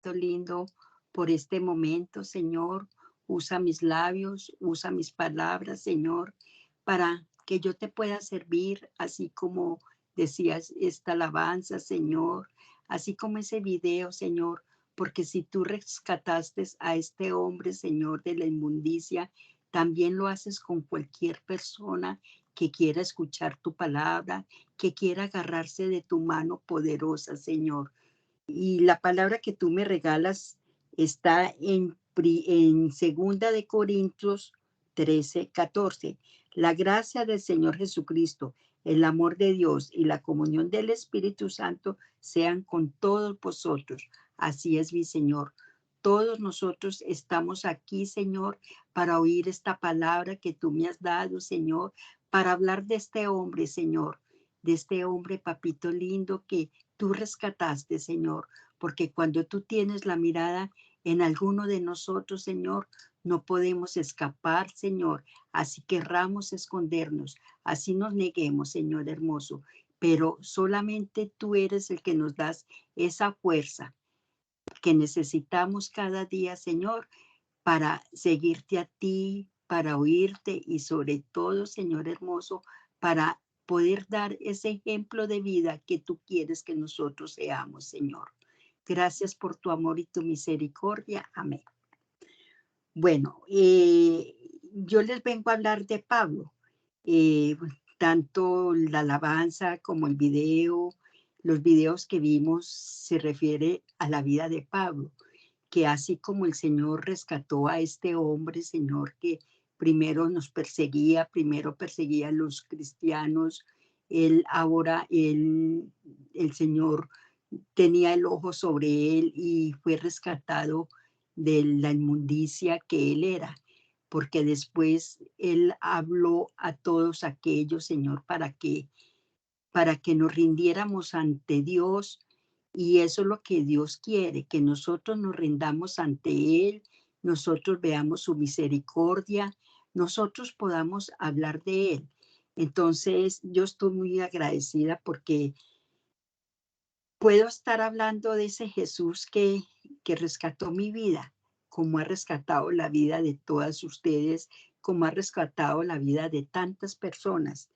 papito lindo, por este momento, Señor. Usa mis labios, usa mis palabras, Señor, para que yo te pueda servir, así como decías esta alabanza, Señor, así como ese video, Señor, porque si tú rescataste a este hombre, Señor, de la inmundicia, también lo haces con cualquier persona que quiera escuchar tu palabra, que quiera agarrarse de tu mano poderosa, Señor. Y la palabra que tú me regalas está en segunda de Corintios 13:14. La gracia del Señor Jesucristo, el amor de Dios y la comunión del Espíritu Santo sean con todos vosotros. Así es, mi Señor. Todos nosotros estamos aquí, Señor, para oír esta palabra que tú me has dado, Señor, para hablar de este hombre, Señor, de este hombre, papito lindo, que tú rescataste, Señor, porque cuando tú tienes la mirada en alguno de nosotros, Señor, no podemos escapar, Señor. Así querramos escondernos, así nos neguemos, Señor hermoso, pero solamente tú eres el que nos das esa fuerza que necesitamos cada día, Señor, para seguirte a ti, para oírte y sobre todo, Señor hermoso, para poder dar ese ejemplo de vida que tú quieres que nosotros seamos, Señor. Gracias por tu amor y tu misericordia. Amén. Bueno, yo les vengo a hablar de Pablo. Eh, Tanto la alabanza como el video, los videos que vimos se refiere a la vida de Pablo, que así como el Señor rescató a este hombre, Señor, que primero perseguía a los cristianos, él ahora, el Señor tenía el ojo sobre él y fue rescatado de la inmundicia que él era, porque después él habló a todos aquellos, Señor, para que nos rindiéramos ante Dios, y eso es lo que Dios quiere, que nosotros nos rindamos ante Él, nosotros veamos su misericordia, nosotros podamos hablar de Él. Entonces, yo estoy muy agradecida porque puedo estar hablando de ese Jesús que rescató mi vida, como ha rescatado la vida de todas ustedes, como ha rescatado la vida de tantas personas.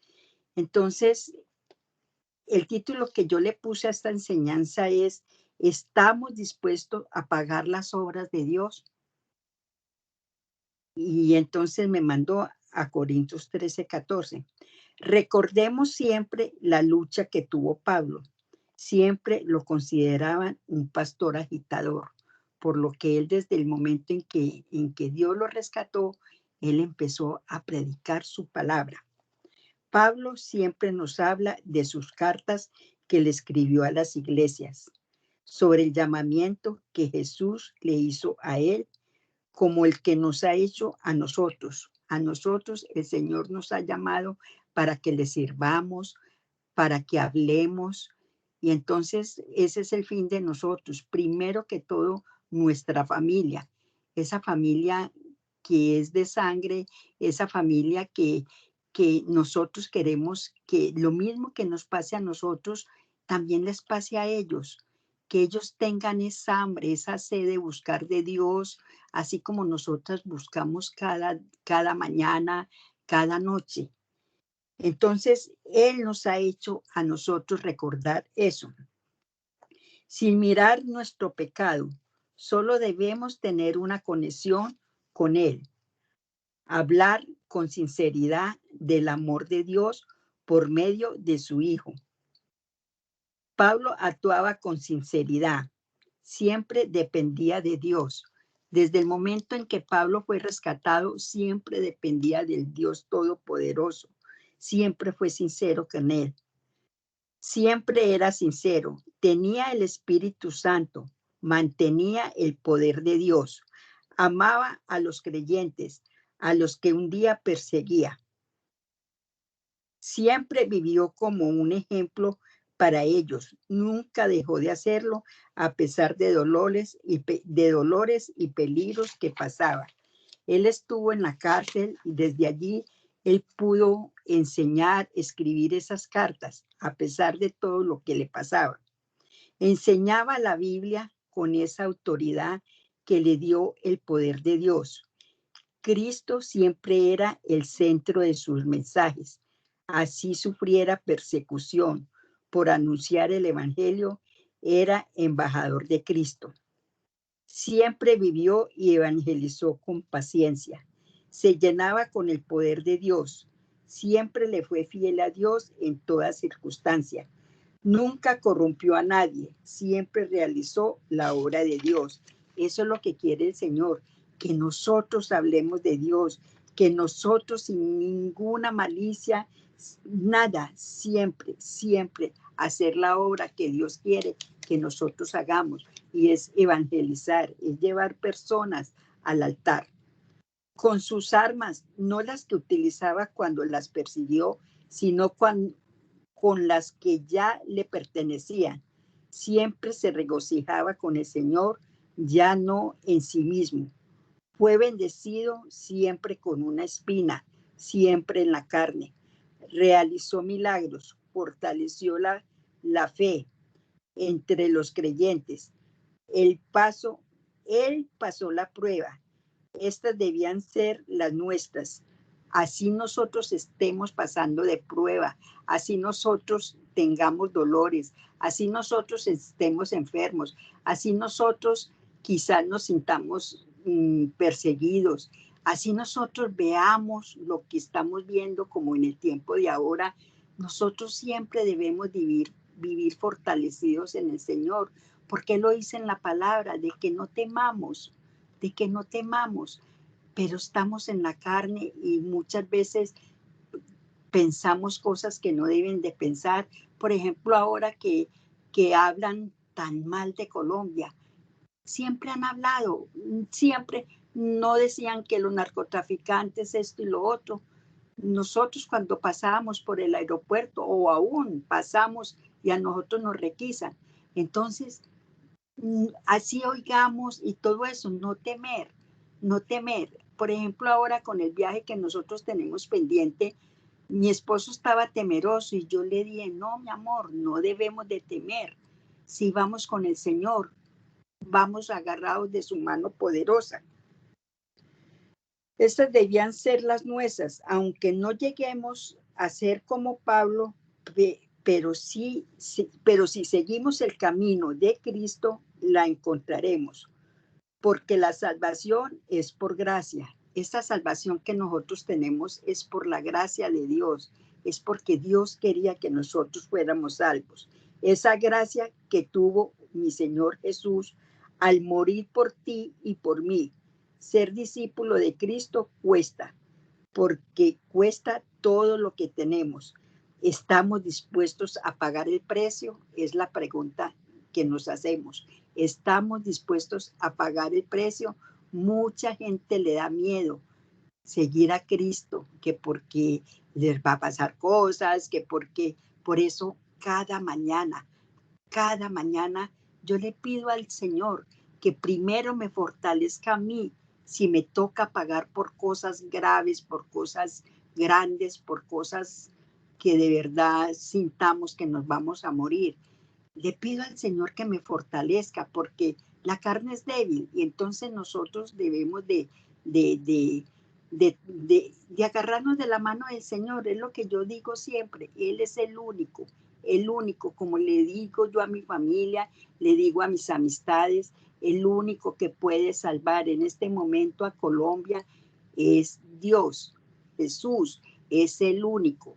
Entonces, el título que yo le puse a esta enseñanza es: ¿estamos dispuestos a pagar las obras de Dios? Y entonces me mandó a Corintios 13:14. Recordemos siempre la lucha que tuvo Pablo. Siempre lo consideraban un pastor agitador, por lo que él desde el momento en que Dios lo rescató, él empezó a predicar su palabra. Pablo siempre nos habla de sus cartas que le escribió a las iglesias, sobre el llamamiento que Jesús le hizo a él, como el que nos ha hecho a nosotros. A nosotros el Señor nos ha llamado para que le sirvamos, para que hablemos. Y entonces ese es el fin de nosotros. Primero que todo, nuestra familia, esa familia que es de sangre, esa familia que nosotros queremos que lo mismo que nos pase a nosotros, también les pase a ellos, que ellos tengan esa hambre, esa sed de buscar de Dios, así como nosotras buscamos cada mañana, cada noche. Entonces, Él nos ha hecho a nosotros recordar eso. Sin mirar nuestro pecado, solo debemos tener una conexión con Él, hablar con sinceridad del amor de Dios por medio de su Hijo. Pablo actuaba con sinceridad, siempre dependía de Dios. Desde el momento en que Pablo fue rescatado, siempre dependía del Dios Todopoderoso. Siempre fue sincero con Él. Siempre era sincero, tenía el Espíritu Santo, mantenía el poder de Dios, amaba a los creyentes, a los que un día perseguía. Siempre vivió como un ejemplo para ellos, nunca dejó de hacerlo a pesar de dolores y peligros que pasaba. Él estuvo en la cárcel y desde allí él pudo enseñar, escribir esas cartas, a pesar de todo lo que le pasaba. Enseñaba la Biblia con esa autoridad que le dio el poder de Dios. Cristo siempre era el centro de sus mensajes. Así sufriera persecución por anunciar el Evangelio, era embajador de Cristo. Siempre vivió y evangelizó con paciencia. Se llenaba con el poder de Dios. Siempre le fue fiel a Dios en toda circunstancia. Nunca corrompió a nadie. Siempre realizó la obra de Dios. Eso es lo que quiere el Señor, que nosotros hablemos de Dios, que nosotros sin ninguna malicia, nada, siempre, siempre hacer la obra que Dios quiere que nosotros hagamos, y es evangelizar, es llevar personas al altar con sus armas, no las que utilizaba cuando las persiguió, sino con las que ya le pertenecían. Siempre se regocijaba con el Señor, ya no en sí mismo. Fue bendecido siempre con una espina, siempre en la carne. Realizó milagros, fortaleció la fe entre los creyentes. El paso, él pasó la prueba. Estas debían ser las nuestras. Así nosotros estemos pasando de prueba, así nosotros tengamos dolores, así nosotros estemos enfermos, así nosotros quizás nos sintamos perseguidos, así nosotros veamos lo que estamos viendo como en el tiempo de ahora, nosotros siempre debemos vivir fortalecidos en el Señor, porque lo dice en la palabra, de que no temamos, pero estamos en la carne y muchas veces pensamos cosas que no deben de pensar. Por ejemplo, ahora que hablan tan mal de Colombia, siempre han hablado, siempre no decían que los narcotraficantes esto y lo otro. Nosotros cuando pasábamos por el aeropuerto o aún pasamos y a nosotros nos requisan. Entonces, así oigamos y todo eso, no temer, no temer. Por ejemplo, ahora con el viaje que nosotros tenemos pendiente, mi esposo estaba temeroso y yo le dije, no, mi amor, no debemos de temer. Si vamos con el Señor, vamos agarrados de su mano poderosa. Estas debían ser las nuestras, aunque no lleguemos a ser como Pablo, pero si seguimos el camino de Cristo, la encontraremos, porque la salvación es por gracia. Esta salvación que nosotros tenemos es por la gracia de Dios, es porque Dios quería que nosotros fuéramos salvos. Esa gracia que tuvo mi Señor Jesús al morir por ti y por mí. Ser discípulo de Cristo cuesta, porque cuesta todo lo que tenemos. ¿Estamos dispuestos a pagar el precio? Es la pregunta que nos hacemos. ¿Estamos dispuestos a pagar el precio? Mucha gente le da miedo seguir a Cristo, que porque les va a pasar cosas, que porque por eso cada mañana yo le pido al Señor que primero me fortalezca a mí si me toca pagar por cosas graves, por cosas grandes, por cosas que de verdad sintamos que nos vamos a morir. Le pido al Señor que me fortalezca porque la carne es débil y entonces nosotros debemos de agarrarnos de la mano del Señor. Es lo que yo digo siempre, Él es el único, como le digo yo a mi familia, le digo a mis amistades, el único que puede salvar en este momento a Colombia es Dios, Jesús, es el único.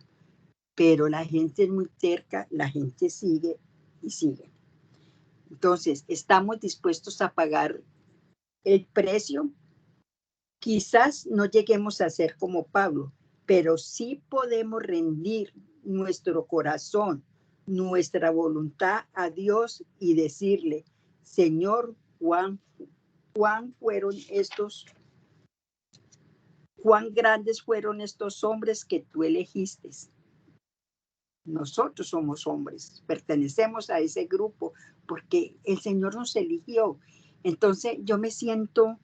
Pero la gente es muy terca, la gente sigue y sigue. Entonces, ¿estamos dispuestos a pagar el precio? Quizás no lleguemos a ser como Pablo, pero sí podemos rendir nuestro corazón, nuestra voluntad a Dios y decirle, Señor, cuán grandes fueron estos hombres que tú elegiste. Nosotros somos hombres, pertenecemos a ese grupo porque el Señor nos eligió. Entonces yo me siento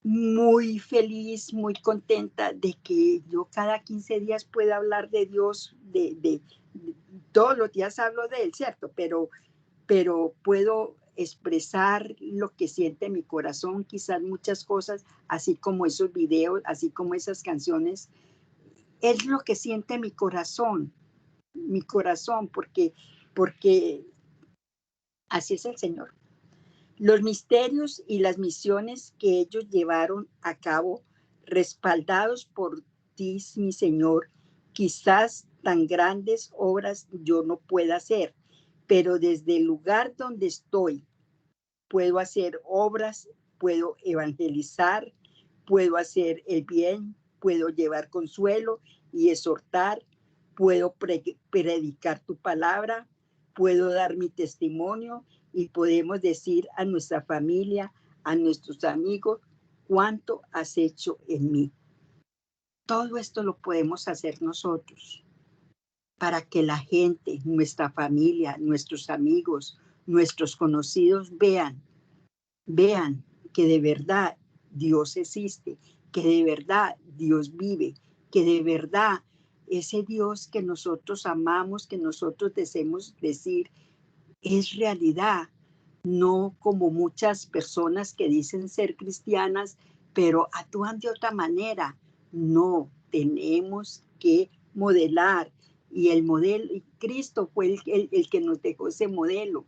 muy feliz, muy contenta de que yo cada 15 días pueda hablar de Dios, de todos los días hablo de Él, ¿cierto? Pero puedo expresar lo que siente mi corazón, quizás muchas cosas, así como esos videos, así como esas canciones, es lo que siente mi corazón, porque así es el Señor. Los misterios y las misiones que ellos llevaron a cabo, respaldados por ti, mi Señor, quizás tan grandes obras yo no pueda hacer, pero desde el lugar donde estoy, puedo hacer obras, puedo evangelizar, puedo hacer el bien, puedo llevar consuelo y exhortar, puedo predicar tu palabra, puedo dar mi testimonio y podemos decir a nuestra familia, a nuestros amigos, cuánto has hecho en mí. Todo esto lo podemos hacer nosotros para que la gente, nuestra familia, nuestros amigos, nuestros conocidos vean que de verdad Dios existe, que de verdad Dios vive, que de verdad ese Dios que nosotros amamos, que nosotros deseamos decir, es realidad, no como muchas personas que dicen ser cristianas, pero actúan de otra manera. No, tenemos que modelar. Y el modelo, y Cristo fue el que nos dejó ese modelo.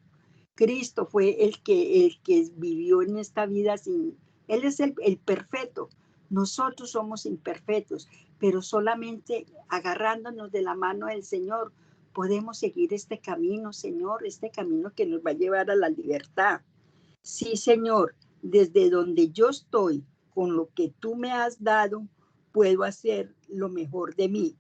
Cristo fue el que vivió en esta vida sin... Él es el perfecto. Nosotros somos imperfectos, pero solamente agarrándonos de la mano del Señor podemos seguir este camino, Señor, este camino que nos va a llevar a la libertad. Sí, Señor, desde donde yo estoy, con lo que tú me has dado, puedo hacer lo mejor de mí.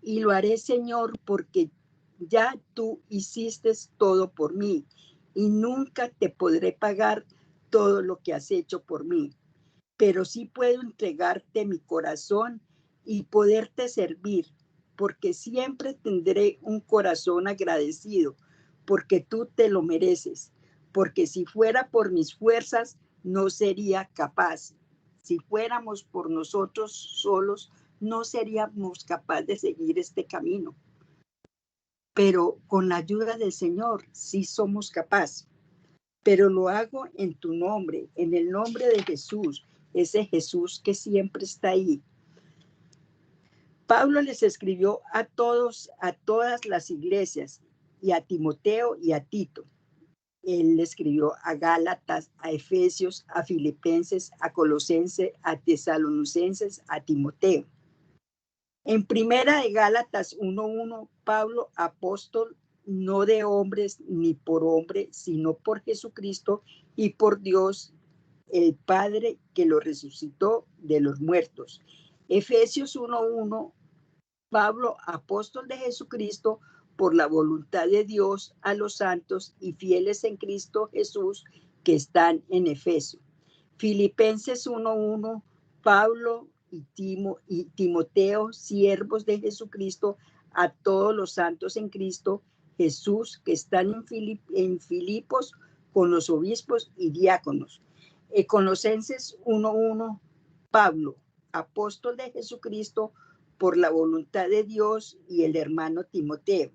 Y lo haré, Señor, porque ya tú hiciste todo por mí y nunca te podré pagar todo lo que has hecho por mí. Pero sí puedo entregarte mi corazón y poderte servir, porque siempre tendré un corazón agradecido, porque tú te lo mereces, porque si fuera por mis fuerzas, no sería capaz. Si fuéramos por nosotros solos, no seríamos capaces de seguir este camino. Pero con la ayuda del Señor, sí somos capaces. Pero lo hago en tu nombre, en el nombre de Jesús, ese Jesús que siempre está ahí. Pablo les escribió a todas las iglesias, y a Timoteo y a Tito. Él le escribió a Gálatas, a Efesios, a Filipenses, a Colosenses, a Tesalonicenses, a Timoteo. En primera de Gálatas 1:1, Pablo, apóstol, no de hombres ni por hombre, sino por Jesucristo y por Dios, el Padre que lo resucitó de los muertos. Efesios 1:1, Pablo, apóstol de Jesucristo, por la voluntad de Dios, a los santos y fieles en Cristo Jesús que están en Efeso. Filipenses 1:1, Pablo y Timoteo, siervos de Jesucristo, a todos los santos en Cristo Jesús que están en Filipos con los obispos y diáconos. Colosenses 1:1, Pablo, apóstol de Jesucristo, por la voluntad de Dios, y el hermano Timoteo.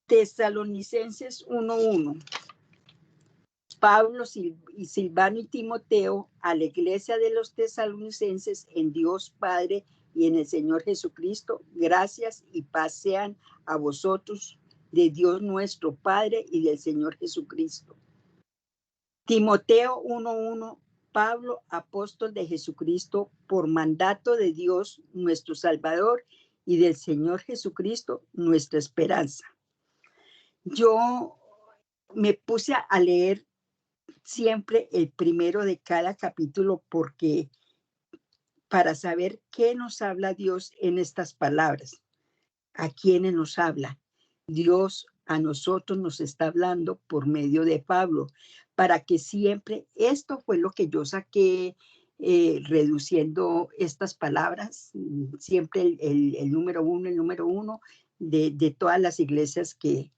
Tesalonicenses 1:1, Pablo y Silvano y Timoteo, a la iglesia de los tesalonicenses, en Dios Padre y en el Señor Jesucristo, gracias y paz sean a vosotros, de Dios nuestro Padre y del Señor Jesucristo. Timoteo 1:1, Pablo, apóstol de Jesucristo, por mandato de Dios nuestro Salvador y del Señor Jesucristo, nuestra esperanza. Yo me puse a leer siempre el primero de cada capítulo, porque para saber qué nos habla Dios en estas palabras, a quiénes nos habla. Dios a nosotros nos está hablando por medio de Pablo, para que siempre, esto fue lo que yo saqué, reduciendo estas palabras, siempre el número uno de todas las iglesias que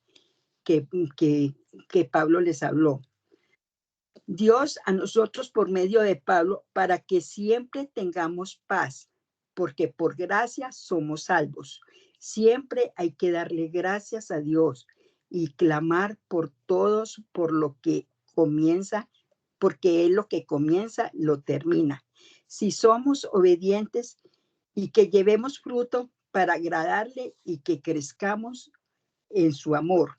Pablo les habló. Dios a nosotros por medio de Pablo, para que siempre tengamos paz, porque por gracia somos salvos. Siempre hay que darle gracias a Dios, y clamar por todos, por lo que comienza, porque Él lo que comienza lo termina. Si somos obedientes y que llevemos fruto para agradarle y que crezcamos en su amor,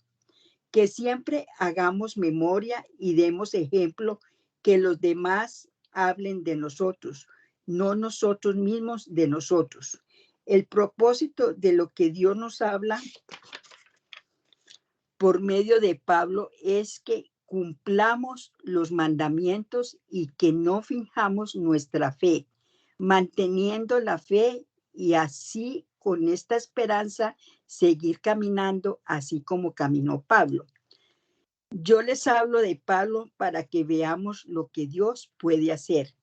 que siempre hagamos memoria y demos ejemplo, que los demás hablen de nosotros, no nosotros mismos de nosotros. El propósito de lo que Dios nos habla por medio de Pablo es que cumplamos los mandamientos y que no finjamos nuestra fe, manteniendo la fe y así con esta esperanza seguir caminando así como caminó Pablo. Yo les hablo de Pablo para que veamos lo que Dios puede hacer.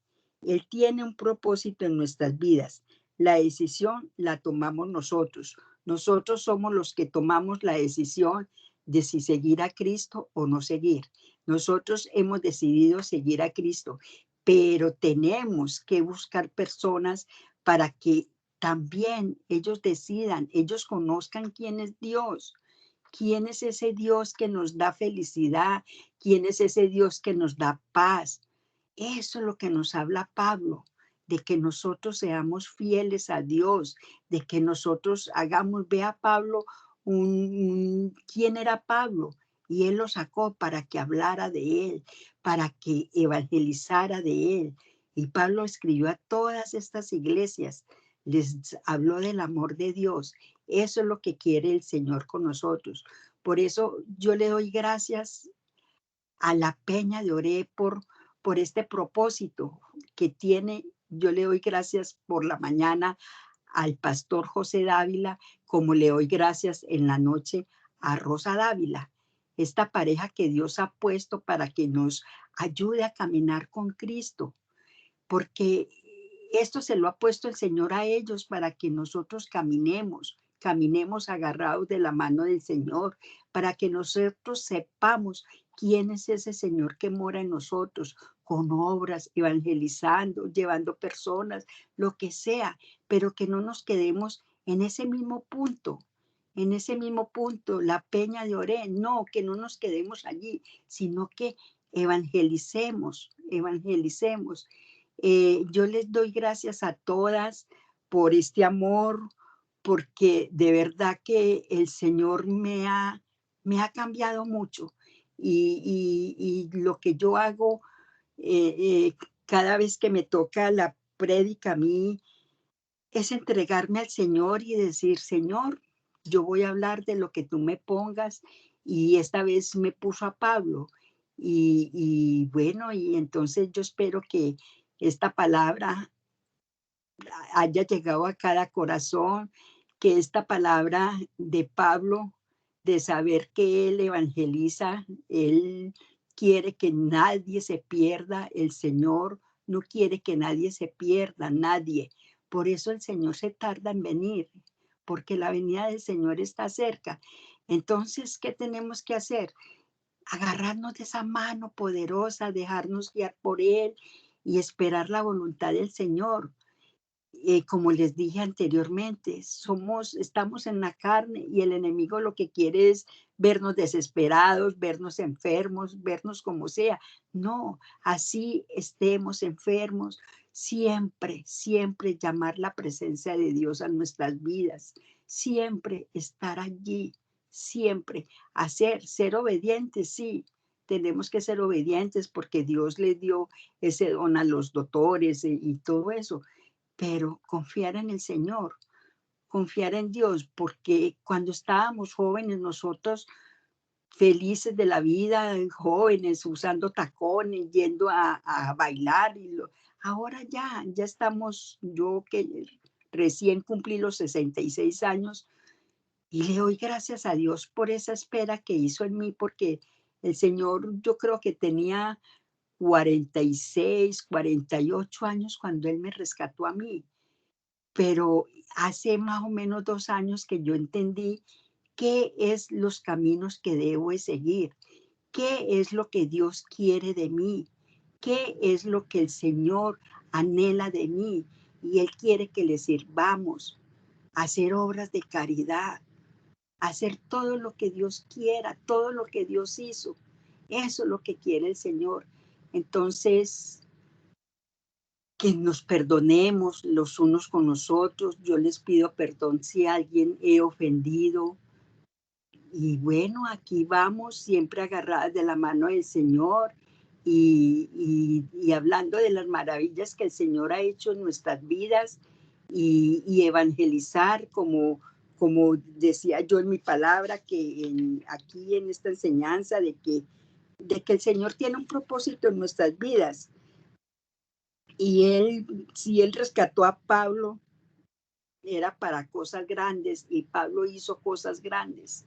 Él tiene un propósito en nuestras vidas. La decisión la tomamos nosotros. Nosotros somos los que tomamos la decisión de si seguir a Cristo o no seguir. Nosotros hemos decidido seguir a Cristo, pero tenemos que buscar personas para que también ellos decidan, ellos conozcan quién es Dios. ¿Quién es ese Dios que nos da felicidad? ¿Quién es ese Dios que nos da paz? Eso es lo que nos habla Pablo, de que nosotros seamos fieles a Dios, de que nosotros hagamos, vea Pablo, ¿quién era Pablo? Y él lo sacó para que hablara de él, para que evangelizara de él. Y Pablo escribió a todas estas iglesias, les habló del amor de Dios. Eso es lo que quiere el Señor con nosotros. Por eso yo le doy gracias a la Peña de Oré por este propósito que tiene. Yo le doy gracias por la mañana al pastor José Dávila, como le doy gracias en la noche a Rosa Dávila, esta pareja que Dios ha puesto para que nos ayude a caminar con Cristo, porque esto se lo ha puesto el Señor a ellos para que nosotros caminemos agarrados de la mano del Señor, para que nosotros sepamos quién es ese Señor que mora en nosotros, con obras, evangelizando, llevando personas, lo que sea, pero que no nos quedemos en ese mismo punto, la Peña de Oré, no, que no nos quedemos allí, sino que evangelicemos. Yo les doy gracias a todas por este amor, porque de verdad que el Señor me ha cambiado mucho y lo que yo hago cada vez que me toca la prédica a mí es entregarme al Señor y decir, Señor, yo voy a hablar de lo que tú me pongas y esta vez me puso a Pablo. Y bueno, y entonces yo espero que esta palabra haya llegado a cada corazón, que esta palabra de Pablo, de saber que él evangeliza, él quiere que nadie se pierda, el Señor no quiere que nadie se pierda, nadie. Por eso el Señor se tarda en venir, porque la venida del Señor está cerca. Entonces, ¿qué tenemos que hacer? Agarrarnos de esa mano poderosa, dejarnos guiar por Él y esperar la voluntad del Señor. Como les dije anteriormente, estamos en la carne y el enemigo lo que quiere es vernos desesperados, vernos enfermos, vernos como sea. No, así estemos enfermos, siempre, siempre llamar la presencia de Dios a nuestras vidas, siempre estar allí, siempre ser obedientes, sí. Tenemos que ser obedientes porque Dios le dio ese don a los doctores y todo eso, pero confiar en el Señor, confiar en Dios, porque cuando estábamos jóvenes nosotros felices de la vida, jóvenes usando tacones, yendo a bailar, ahora ya estamos, yo que recién cumplí los 66 años y le doy gracias a Dios por esa espera que hizo en mí, porque el Señor yo creo que tenía 46, 48 años cuando Él me rescató a mí, pero hace más o menos 2 años que yo entendí qué es los caminos que debo de seguir, qué es lo que Dios quiere de mí, qué es lo que el Señor anhela de mí. Y Él quiere que le sirvamos, hacer obras de caridad, hacer todo lo que Dios quiera, todo lo que Dios hizo. Eso es lo que quiere el Señor. Entonces, que nos perdonemos los unos con los otros. Yo les pido perdón si a alguien he ofendido. Y bueno, aquí vamos siempre agarradas de la mano del Señor y hablando de las maravillas que el Señor ha hecho en nuestras vidas y evangelizar como decía yo en mi palabra, que aquí en esta enseñanza de que el Señor tiene un propósito en nuestras vidas. Y si él rescató a Pablo, era para cosas grandes y Pablo hizo cosas grandes.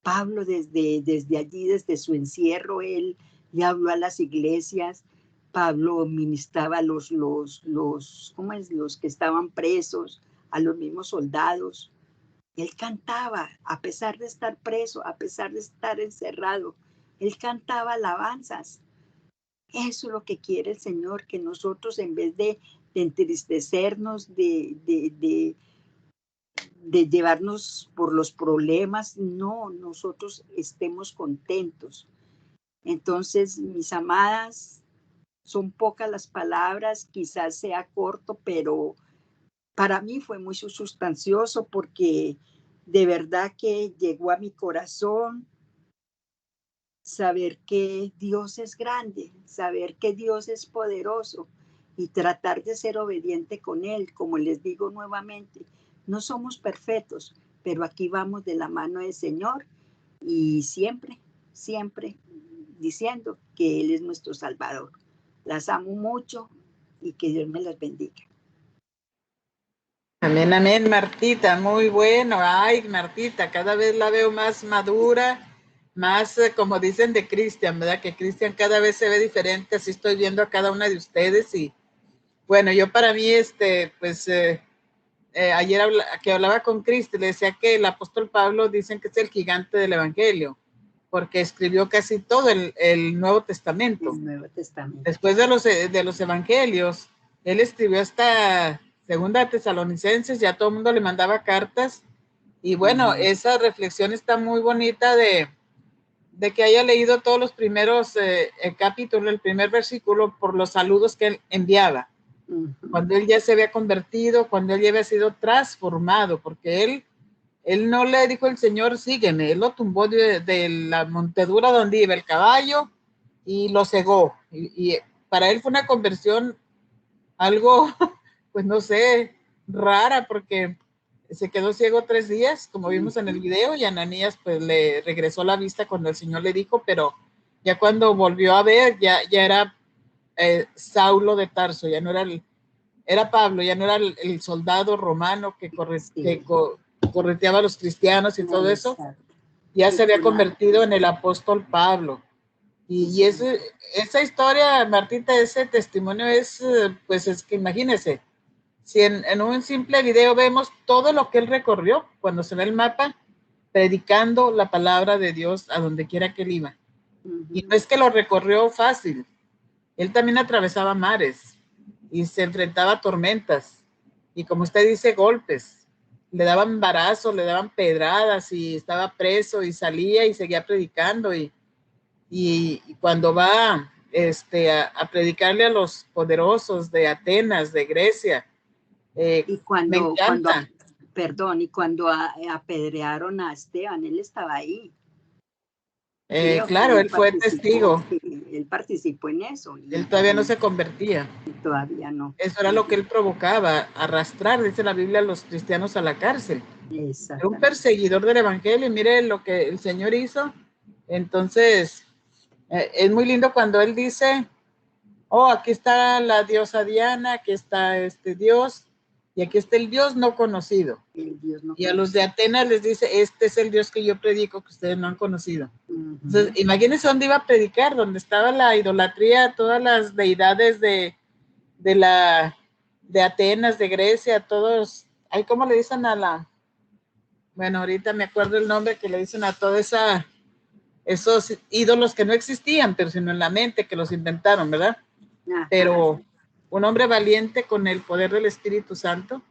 Pablo desde allí, desde su encierro, él le habló a las iglesias. Pablo ministraba a los que estaban presos, a los mismos soldados. Él cantaba, a pesar de estar preso, a pesar de estar encerrado, él cantaba alabanzas. Eso es lo que quiere el Señor, que nosotros en vez de entristecernos, de llevarnos por los problemas, no, nosotros estemos contentos. Entonces, mis amadas, son pocas las palabras, quizás sea corto, pero para mí fue muy sustancioso porque de verdad que llegó a mi corazón saber que Dios es grande, saber que Dios es poderoso y tratar de ser obediente con Él. Como les digo nuevamente, no somos perfectos, pero aquí vamos de la mano del Señor y siempre, siempre diciendo que Él es nuestro Salvador. Las amo mucho y que Dios me las bendiga. Amén, amén, Martita, muy bueno. Ay, Martita, cada vez la veo más madura, más, como dicen de Cristian, ¿verdad? Que Cristian cada vez se ve diferente, así estoy viendo a cada una de ustedes y bueno, yo para mí, pues, ayer que hablaba con Cristi, le decía que el apóstol Pablo dicen que es el gigante del evangelio, porque escribió casi todo el Nuevo Testamento. El Nuevo Testamento. Después de los evangelios, él escribió hasta Segunda Tesalonicenses, ya todo el mundo le mandaba cartas. Y bueno, esa reflexión está muy bonita de que haya leído todos los primeros capítulos, el primer versículo, por los saludos que él enviaba. Cuando él ya se había convertido, cuando él ya había sido transformado, porque él no le dijo el Señor, sígueme, él lo tumbó de la montedura donde iba el caballo y lo cegó. Y para él fue una conversión algo, pues no sé, rara, porque se quedó ciego 3 días, como vimos en el video, y Ananías pues le regresó la vista cuando el Señor le dijo, pero ya cuando volvió a ver, ya era Saulo de Tarso, ya no era Pablo, ya no era el soldado romano que correteaba a los cristianos y todo eso, ya se había convertido en el apóstol Pablo. Y esa historia, Martita, ese testimonio es, pues es que imagínense, si en un simple video vemos todo lo que él recorrió, cuando se ve el mapa, predicando la palabra de Dios a donde quiera que él iba. Y no es que lo recorrió fácil, él también atravesaba mares y se enfrentaba a tormentas. Y como usted dice, golpes. Le daban embarazos, le daban pedradas y estaba preso y salía y seguía predicando. Y cuando va a predicarle a los poderosos de Atenas, de Grecia, y me encanta. Y cuando apedrearon a Esteban, él estaba ahí. Claro, él fue testigo. Él participó en eso. Él todavía no se convertía. Todavía no. Eso era lo que él provocaba, arrastrar, dice la Biblia, a los cristianos a la cárcel. Era un perseguidor del evangelio, y mire lo que el Señor hizo. Entonces, es muy lindo cuando él dice, oh, aquí está la diosa Diana, aquí está este Dios, y aquí está el Dios no conocido. Y a los de Atenas les dice, este es el Dios que yo predico, que ustedes no han conocido. Entonces, imagínense dónde iba a predicar, donde estaba la idolatría, todas las deidades de Atenas, de Grecia, todos, ay, ¿cómo le dicen bueno, ahorita me acuerdo el nombre que le dicen a todos esos ídolos que no existían, pero sino en la mente, que los inventaron, ¿verdad? Pero un hombre valiente con el poder del Espíritu Santo,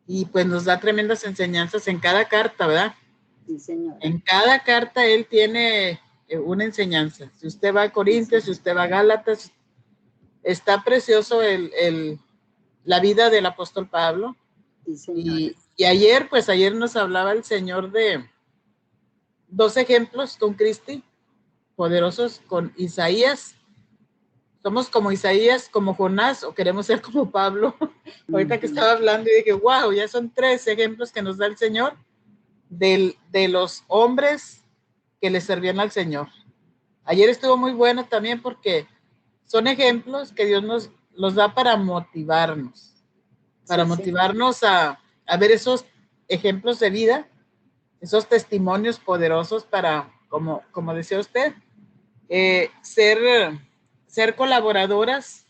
y pues nos da tremendas enseñanzas en cada carta, ¿verdad? Sí, señora. En cada carta él tiene una enseñanza. Si usted va a Corintios, si usted va a Gálatas, está precioso la vida del apóstol Pablo. Sí, señora. Y ayer, pues ayer nos hablaba el Señor de 2 ejemplos con Cristi, poderosos con Isaías. Somos como Isaías, como Jonás, o queremos ser como Pablo. Ahorita que estaba hablando y dije, wow, ya son 3 ejemplos que nos da el Señor de los hombres que le servían al Señor. Ayer estuvo muy bueno también porque son ejemplos que Dios nos da para motivarnos, a ver esos ejemplos de vida, esos testimonios poderosos para, como decía usted, ser colaboradoras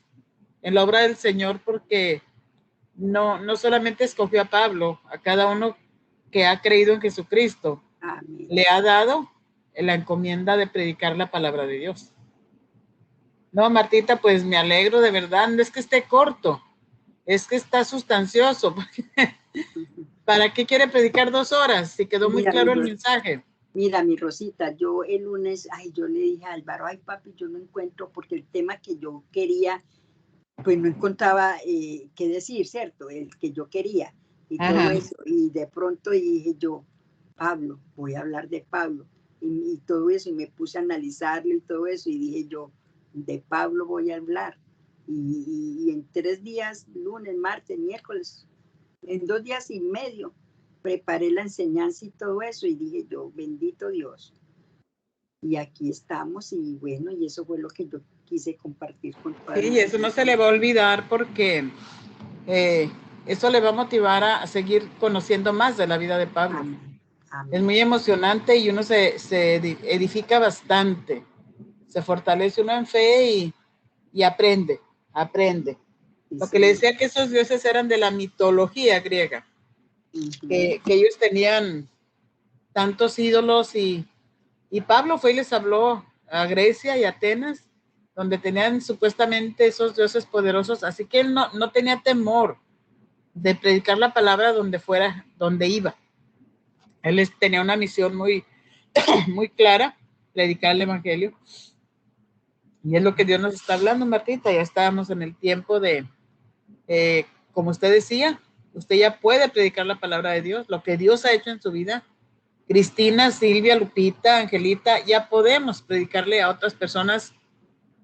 en la obra del Señor, porque no solamente escogió a Pablo, a cada uno que ha creído en Jesucristo, Amén. le ha dado la encomienda de predicar la palabra de Dios. No, Martita, pues me alegro de verdad, no es que esté corto, es que está sustancioso. ¿Para qué quiere predicar 2 horas? Si quedó muy Mira, claro el mensaje. Mira, mi Rosita, yo el lunes, yo le dije a Álvaro, papi, yo no encuentro, porque el tema que yo quería, pues no encontraba qué decir, ¿cierto? El que yo quería y todo eso. Y de pronto dije yo, Pablo, voy a hablar de Pablo. Y todo eso, y me puse a analizarlo y todo eso, y dije yo, de Pablo voy a hablar. Y en 3 días, lunes, martes, miércoles, en 2 días y medio, preparé la enseñanza y todo eso, y dije yo, bendito Dios. Y aquí estamos, y bueno, y eso fue lo que yo quise compartir con todas. Sí, eso no se le va a olvidar, porque eso le va a motivar a seguir conociendo más de la vida de Pablo. Amén. Amén. Es muy emocionante y uno se edifica bastante, se fortalece uno en fe y aprende. Sí, Lo que le decía, que esos dioses eran de la mitología griega, que ellos tenían tantos ídolos, y Pablo fue y les habló a Grecia y Atenas, donde tenían supuestamente esos dioses poderosos, así que él no tenía temor de predicar la palabra donde fuera, donde iba. Él tenía una misión muy, muy clara, predicar el evangelio, y es lo que Dios nos está hablando, Martita. Ya estábamos en el tiempo de, como usted decía, usted ya puede predicar la palabra de Dios, lo que Dios ha hecho en su vida. Cristina, Silvia, Lupita, Angelita, ya podemos predicarle a otras personas.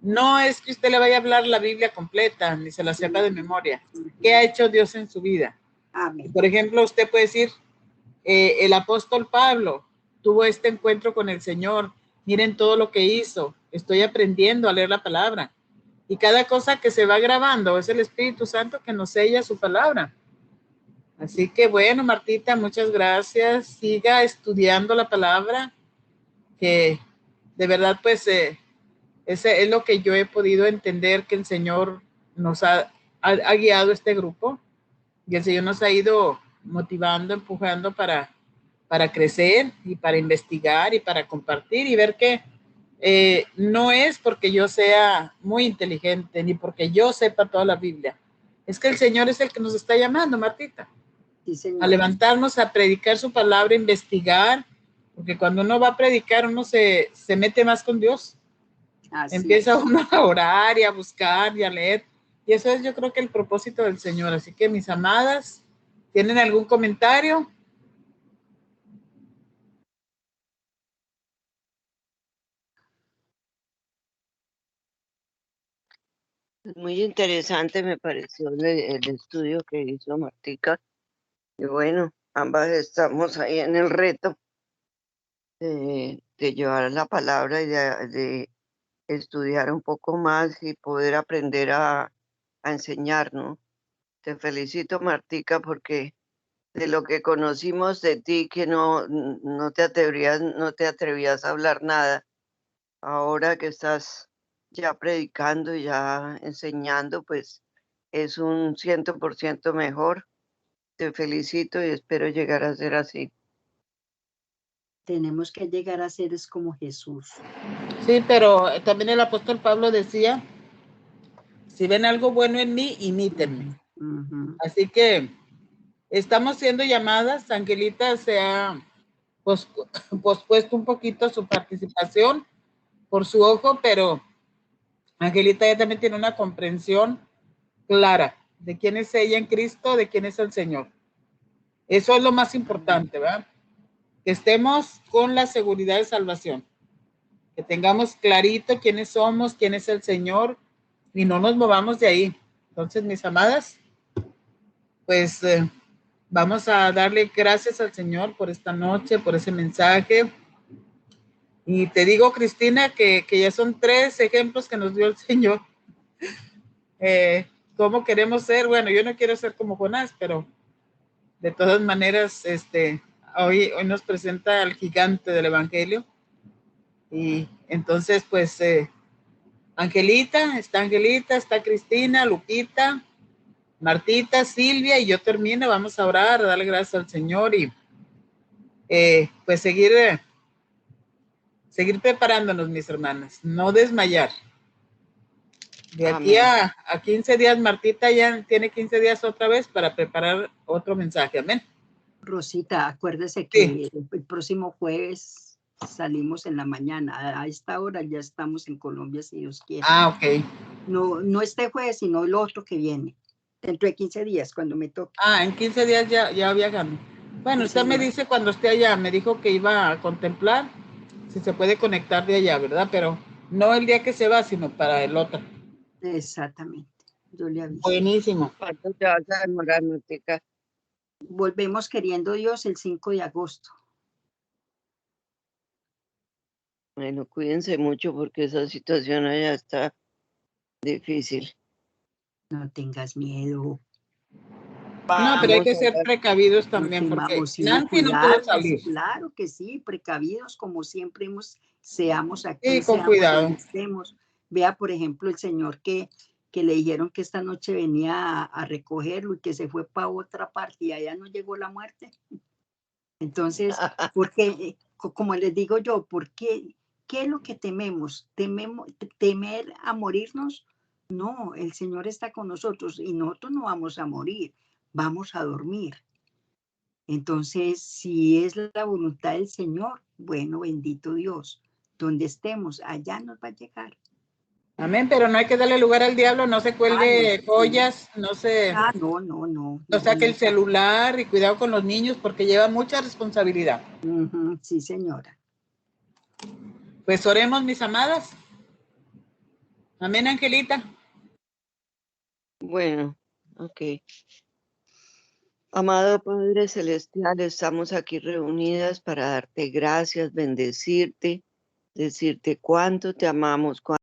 No es que usted le vaya a hablar la Biblia completa, ni se la sepa de memoria. ¿Qué ha hecho Dios en su vida? Amén. Por ejemplo, usted puede decir, el apóstol Pablo tuvo este encuentro con el Señor. Miren todo lo que hizo. Estoy aprendiendo a leer la palabra. Y cada cosa que se va grabando es el Espíritu Santo que nos sella su palabra. Así que bueno, Martita, muchas gracias. Siga estudiando la palabra, que de verdad, pues, ese es lo que yo he podido entender, que el Señor nos ha guiado este grupo, y el Señor nos ha ido motivando, empujando para crecer y para investigar y para compartir y ver que no es porque yo sea muy inteligente ni porque yo sepa toda la Biblia. Es que el Señor es el que nos está llamando, Martita, Sí, a levantarnos, a predicar su palabra, a investigar, porque cuando uno va a predicar, uno se mete más con Dios. Así empieza uno a orar y a buscar y a leer. Y eso es, yo creo, que el propósito del Señor. Así que, mis amadas, ¿tienen algún comentario? Muy interesante me pareció el estudio que hizo Martica. Y bueno, ambas estamos ahí en el reto de llevar la palabra y de estudiar un poco más y poder aprender a enseñar, ¿no? Te felicito, Martica, porque de lo que conocimos de ti, que no te atrevías a hablar nada, ahora que estás ya predicando y ya enseñando, pues es un 100% mejor. Te felicito y espero llegar a ser así. Tenemos que llegar a ser como Jesús. Sí, pero también el apóstol Pablo decía, si ven algo bueno en mí, imítenme. Así que estamos siendo llamadas. Angelita se ha pospuesto un poquito su participación por su ojo, pero Angelita ya también tiene una comprensión clara de quién es ella en Cristo, de quién es el Señor. Eso es lo más importante, ¿verdad? Que estemos con la seguridad de salvación, que tengamos clarito quiénes somos, quién es el Señor y no nos movamos de ahí. Entonces, mis amadas, pues vamos a darle gracias al Señor por esta noche, por ese mensaje. Y te digo, Cristina, que ya son 3 ejemplos que nos dio el Señor. ¿Cómo queremos ser? Bueno, yo no quiero ser como Jonás, pero de todas maneras, hoy nos presenta al gigante del Evangelio. Y entonces, pues, Angelita, está Cristina, Lupita, Martita, Silvia, y yo termino. Vamos a orar, a darle gracias al Señor y pues seguir preparándonos, mis hermanas, no desmayar. De aquí a 15 días, Martita ya tiene 15 días otra vez para preparar otro mensaje. Amén. Rosita, acuérdese que el próximo jueves salimos en la mañana. A esta hora ya estamos en Colombia, si Dios quiere. Ok. No este jueves, sino el otro que viene. Dentro de 15 días, cuando me toque. En 15 días ya viajando. Bueno, Sí, usted señora. me dice cuando esté allá. Me dijo que iba a contemplar si se puede conectar de allá, ¿verdad? Pero no el día que se va, sino para el otro. Exactamente. Yo le aviso. Buenísimo. ¿Cuánto te vas a demorar, Martica? Volvemos, queriendo Dios, el 5 de agosto. Bueno, cuídense mucho porque esa situación allá está difícil. No tengas miedo. No, pero hay que ser precavidos también, porque Nancy no pudo salir. Claro que sí, precavidos como siempre seamos aquí, Sí, con seamos cuidado. donde estemos. Vea, por ejemplo, el señor que le dijeron que esta noche venía a recogerlo y que se fue para otra parte y allá no llegó la muerte. Entonces, porque, como les digo yo, ¿qué es lo que tememos? ¿Temer a morirnos? No, el Señor está con nosotros y nosotros no vamos a morir, vamos a dormir. Entonces, si es la voluntad del Señor, bueno, bendito Dios, donde estemos, allá nos va a llegar. Amén, pero no hay que darle lugar al diablo, no se cuelgue joyas, no se... No saque el celular y cuidado con los niños porque lleva mucha responsabilidad. Sí, señora. Pues oremos, mis amadas. Amén, Angelita. Bueno, ok. Amado Padre Celestial, estamos aquí reunidas para darte gracias, bendecirte, decirte cuánto te amamos,